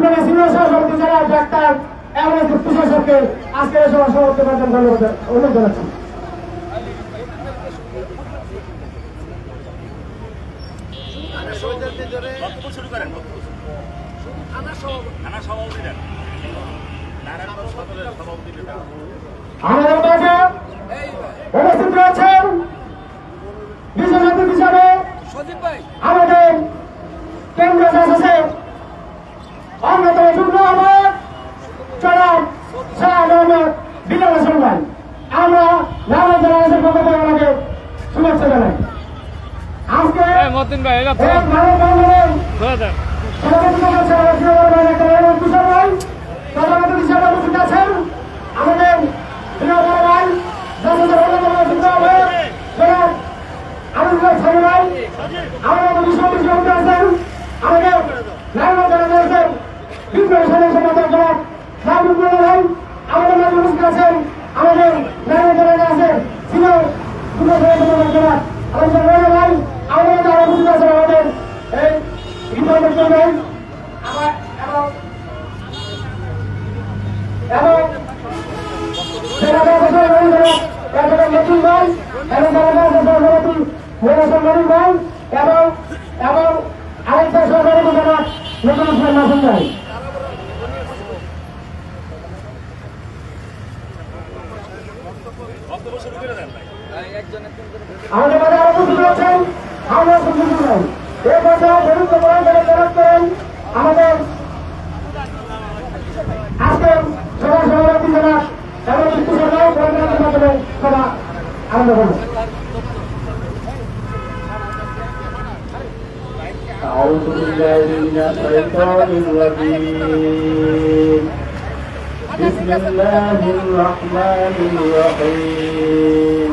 আপনারা সিনিয়র সভাপতি যারা ডাক্তার এবং প্রশাসককে আজকের সভা সভাপতি পর্যন্ত ধন্যবাদ অনুরোধ জানাচ্ছি। আমাদের মাঝে উপস্থিত রয়েছেন বিশেষ অতিথি হিসাবে আমাদের কেন্দ্র শাসকের অন্যতম যুগ্ম আহ্বায়ক জনাব শাহ মোহাম্মদ বিলাল হোসেন ভাই। আমরা নানা জেলার পক্ষ থেকে আমাকে শুভেচ্ছা জানাই। আজকে আমাদের এবং আরেকটা সরকারি জনাব নতুন মাসুম ভাই। আমাদের মাঝে আরো কিছু রয়েছেন আমরা সুযোগ নাই এই কথা দরিদ্র করেন আমাদের আজকের সভা সভাপতি জনাব এবং কিছু মাধ্যমে সভা আরম্ভ করবে। أعوذ بالله من الشيطان الرجيم بسم الله الرحمن الرحيم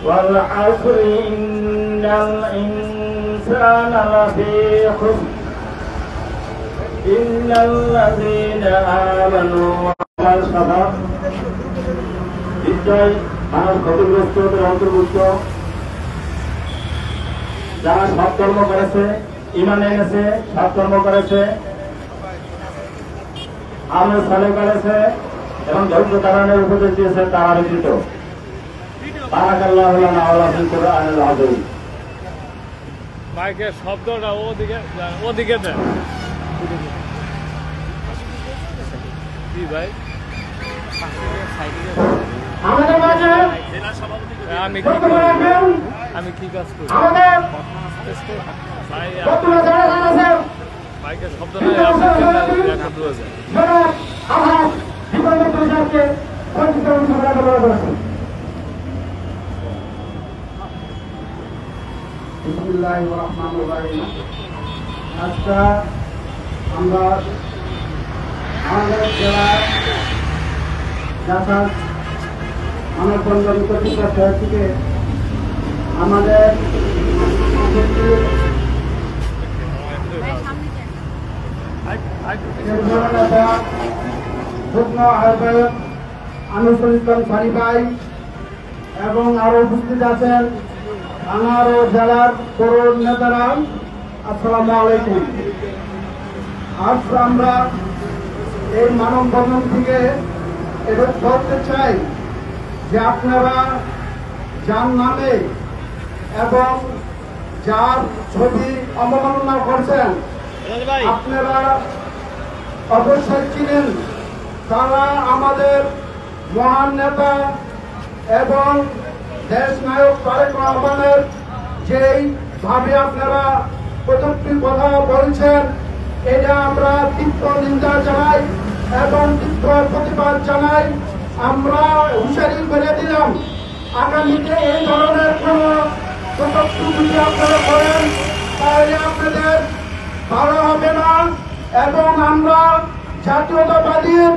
والعصر إن الإنسان لفي خسر إلا الذين آمنوا وعملوا الصالحات নিশ্চয় মানব ক্ষতিগ্রস্তদের অন্তর্ভুক্ত যারা সৎকর্ম করেছে, ঈমান এনেছে, সৎকর্ম করেছে, আমল সালেহ করেছে এবং ধৈর্য ধারণের উপদেশ দিয়েছে তারা ব্যতীত। বারাকাল্লাহু লানা ওয়া লাকুম ফিল কুরআনিল আযীম। মাইকের শব্দটা ওদিকে দেন। কি ভাই? আমাদের মাঝে আমি কি কাজ করি? মাইকের শব্দ আজকে আমরা আমাদের জেলার মানববন্ধন কর্তৃপক্ষ থেকে আমাদের যুগ্ম আহ্বায়ক আনিসুল ইসলাম সানি ভাই এবং আরো উপস্থিত আছেন থানার ও জেলার তরুণ নেতারা, আসসালামু আলাইকুম। আজ আমরা এই মানববন্ধন থেকে এটা বলতে চাই যে আপনারা যার নামে এবং যার ছবি অবমাননা করছেন আপনারা অবশ্যই চিনেন। তারা আমাদের মহান নেতা এবং দেশ নায়ক তারেক রহমানের যেই ভাবে আপনারা প্রযুক্তির কথা বলছেন এটা আমরা তীব্র নিন্দা জানাই এবং তীব্র প্রতিবাদ জানাই। আমরা হুঁশিয়ারি করে দিলাম আগামীতে এই ধরনের কোন কটূক্তি যদি আপনারা করেন তাহলে আপনাদের ভালো হবে না। এবং আমরা জাতীয়তাবাদীর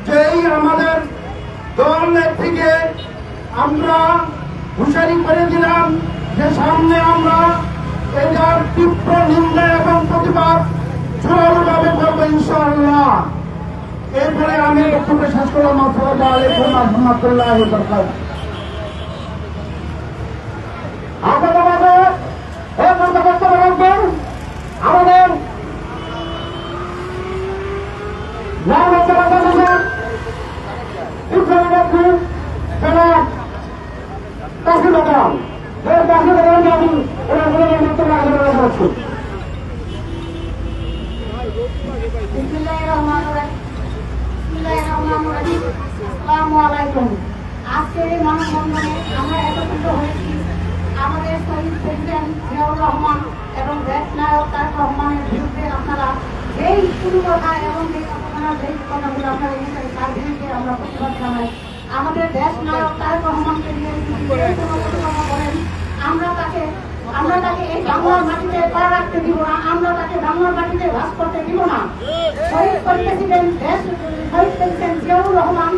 যেই আমাদের দলের থেকে আমরা হুঁশিয়ারি করে দিলাম যে সামনে আমরা এটার তীব্র নিন্দা এবং প্রতিবাদ জোরালোভাবে করবো ইনশাআল্লাহ। এরপরে আমি বক্তব্য শেষ করলাম। আসসালামু আলাইকুম ওয়া রাহমাতুল্লাহি ওয়া বারাকাতুহু। আমাদের আজকের এই মানববন্ধনে আমরা একত্রিত হয়েছি আমাদের শহীদ প্রেসিডেন্ট জিয়াউর রহমান এবং দেশ নায়ক তারেক রহমানের বিরুদ্ধে আপনারা যেই শুরু কথা এবং যেই কথাগুলো আপনারা এই তার বিরুদ্ধে আমরা প্রতিবাদ জানাই। আমাদের দেশ নায়ক তারেক রহমানকে নিয়ে করেন আমরা তাকে এই বাংলার মাটিতে পা রাখতে দিব না, আমরা তাকে বাংলার মাটিতে বাস করতে দিব না। শহীদ প্রেসিডেন্ট জিয়াউর রহমান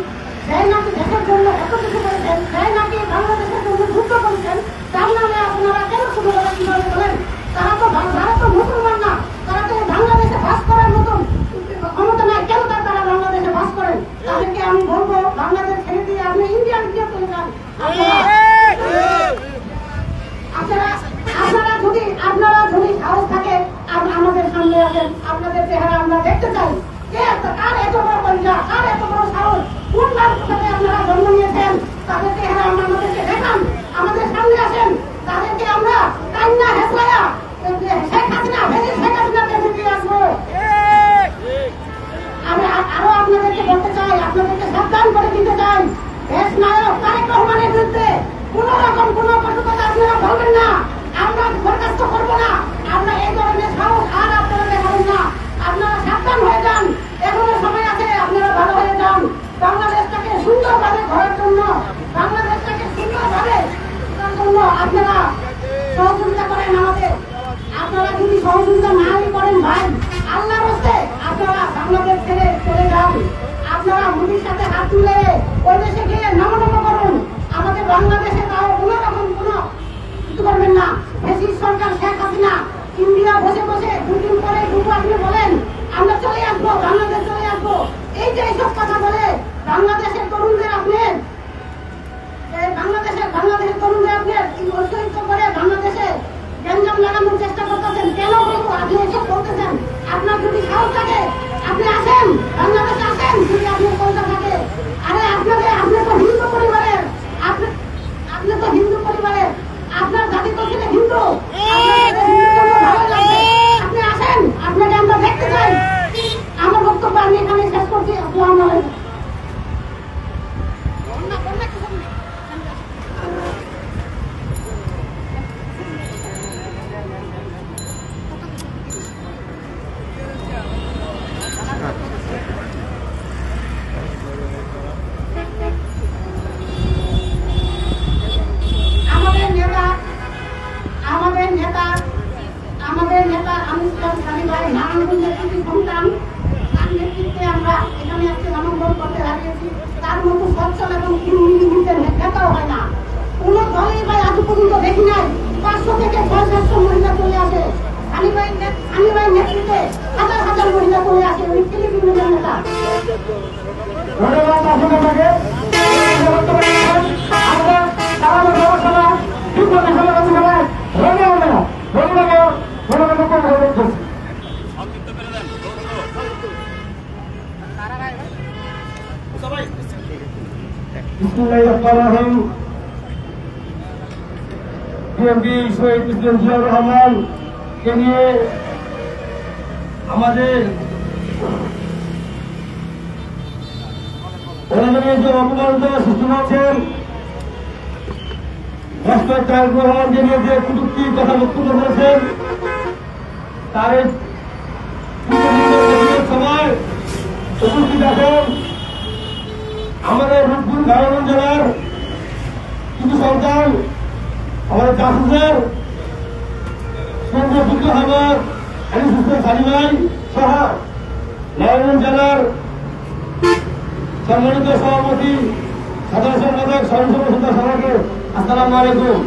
যাই নাকি দেশের জন্য এত কিছু করেছেন, যাই নাকি বাংলাদেশের জন্য যুদ্ধ করেছেন, তার নামে আপনারা কেন শুরু করেন কিভাবে বলেন? তারা তো মুসলমান না, তারা তো বাংলাদেশে বাস করার মতন ক্ষমতা নাই, কেন তারা বাংলাদেশে বাস করেন? তাদেরকে আমি বলবো বাংলাদেশ ছেড়ে দিয়ে আপনি ইন্ডিয়ান গিয়ে চলে যান। আপনারা যদি সাহস থাকে আমাদের সামনে আসেন, আপনাদের চেহারা আমরা দেখতে চাই। কার এত বড় পরিচা, কার এত বড় সাহস, কোন সাথে আপনারা জন্ম নিয়েছেন, তাদের চেহারা আমরা আমাদেরকে দেখান, আমাদের সামনে আসেন। তাদেরকে আমরা কান্না হেসলায়া শেখ হাসিনা দিয়ে আসবো। আমি আরো আপনাদেরকে বলতে চাই, আপনাদেরকে সাবধান করে দিতে চাই, দেশ নায়ক তারেক রহমানের বিরুদ্ধে কোন রকম কোন কটুকথা আপনারা বলবেন না, আমরা বরখাস্ত করবো না। আমরা এই ধরনের সাহস আর আপনারা দেখাবেন না। আপনারা সাবধান হয়ে যান, এখনো সময় আছে, আপনারা ভালো হয়ে যান। বাংলাদেশটাকে সুন্দরভাবে ঘরের জন্য, বাংলাদেশটাকে সুন্দরভাবে জন্য আপনারা সহযোগিতা করেন আমাদের। আপনারা যদি সহযোগিতা নাই করেন ভাই, আল্লাহর হস্তে আপনারা বাংলাদেশ ছেড়ে চলে যান। আপনারা মোদির সাথে হাত তুলে ওই দেশে গিয়ে নমনম করুন। আমাদের বাংলাদেশে তাও কোন রকম কোন কিছু করবেন না। দেশি সরকার শেখ হাসিনা ইন্ডিয়া বসে বসে দুদিন পরে দুটো আপনি বলেন আমরা চলে আসবো, বাংলাদেশ চলে আসবো, এই যে এইসব কথা বলে বাংলাদেশের তরুণদের আপনি বাংলাদেশের তরুণদের আপনি উৎসাহিত করে বাংলাদেশে গ্যাঞ্জাম লাগানোর চেষ্টা করতেছেন। কেন বলবো আপনি এসব বলতেছেন? আপনার যদি সাহস থাকে আপনি আসেন, বাংলাদেশে আসেন, যদি আপনার ক্ষমতা থাকে। আরে আপনি তো হিন্দু পরিবারের, আপনি তো হিন্দু পরিবারের, আপনার জাতি তো ছিল হিন্দু, আপনি আসেন, আপনাকে আমরা দেখতে চাই। আমার বক্তব্য আমি এখানে শেষ করছি। আসসালামু আলাইকুম। আমাদের নেতা আমির সানি ভাই নারায়ণগঞ্জের কৃষি সন্তান, তার নেতৃত্বে আমরা এখানে আজকে মানববন্ধন করতে দাঁড়িয়েছি। তার মতো সচ্ছল এবং নেতাও হয় না, কোন দলই ভাই আজ পর্যন্ত দেখি নাই 500 থেকে 600 মহিলা চলে আসে। সানি ভাই নেতৃত্বে হাজার হাজার মহিলা চলে আসে। ওই ফিলিপিনের নেতা বিএনপি শহীদ প্রেসিডেন্ট জিয়াউর রহমানকে নিয়ে আমাদের যে অপমানিত সৃষ্টি হচ্ছেন, ডক্টর তারেক রহমানকে নিয়ে যে কটূক্তি কথা বক্তব্য করেছেন, তার সময় উপস্থিত আছেন আমাদের রূপপুর নারায়ণগঞ্জ জেলার কিছু সন্তান, আমাদের জাসুসের চন্দ্রপুত্র হামার সানি ভাই সহ নারায়ণগঞ্জ জেলার সম্মানিত সভাপতি, সাধারণ সম্পাদক, স্বয়ংসেবক সভাকে আসসালামু আলাইকুম।